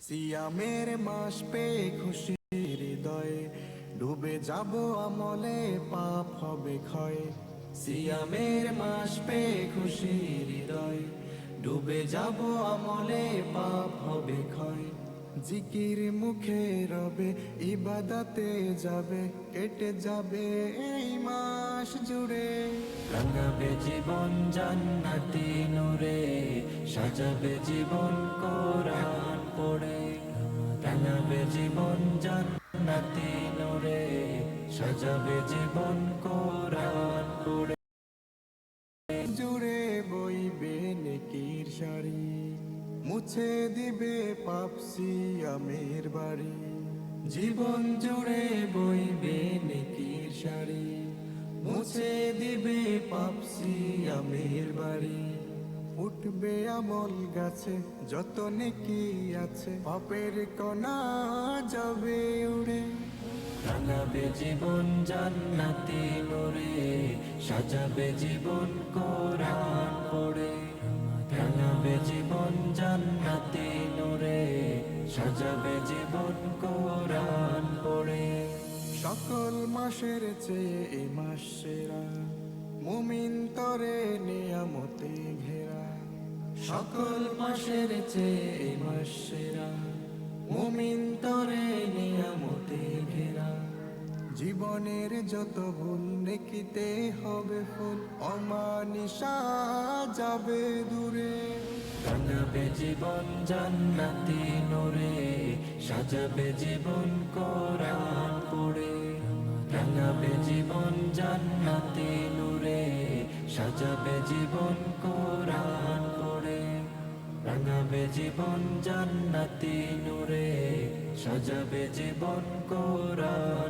সিয়ামের মাস পেয়ে খুশি হৃদয়ে, ডুবে যাব আমলে পাপ হবে ক্ষয়। সিয়ামের মাস পেয়ে খুশি হৃদয়ে, ডুবে যাব আমলে পাপ হবে ক্ষয়। জিকির মুখে রবে, ইবাদতে যাবে, কেটে যাবে এই মাস জুড়ে। রাঙাবে জীবন জান্নাতি নূরে, সাজাবে জীবন কোরআন পড়ে। রাঙাবে জীবন জান্নাতি নূরে, সাজাবে জীবন কোরআন পড়ে। জুড়ে বইবে নেকির শাড়ি, মুছে দিবে পাপ সিয়ামের বাড়ি। জীবন জুড়ে বইবে নেকির শাড়ি, মুছে দিবে পাপ সিয়ামের বাড়ি। উঠবে আমল গাছে যত নেকি আছে, পাপের কণা যাবে উড়ে। রাঙাবে জীবন জান্নাতি নূরে, সাজাবে জীবন কোরআন পড়ে। রাঙাবে জীবন জান্নাতি নূরে, সাজাবে জীবন কোরআন পড়ে। সকল মাসের চেয়ে এ মাস সেরা, মুমিন তরে নিয়ামতে ঘেরা। সকল মাসের চেয়ে এই মাস সেরা, মুমিন তরে নিয়ামতে ঘেরা। জীবনের যত ভুল নেকিতে হবে ফুল, অমানিসা যাবে দূরে। রাঙাবে জীবন জান্নাতি নূরে, সাজাবে জীবন কোরআন পড়ে। রাঙাবে জীবন জান্নাতি নূরে, সাজাবে জীবন কোরআন পড়ে। রাঙাবে জীবন জান্নাতি নূরে, সাজাবে জীবন কোরআন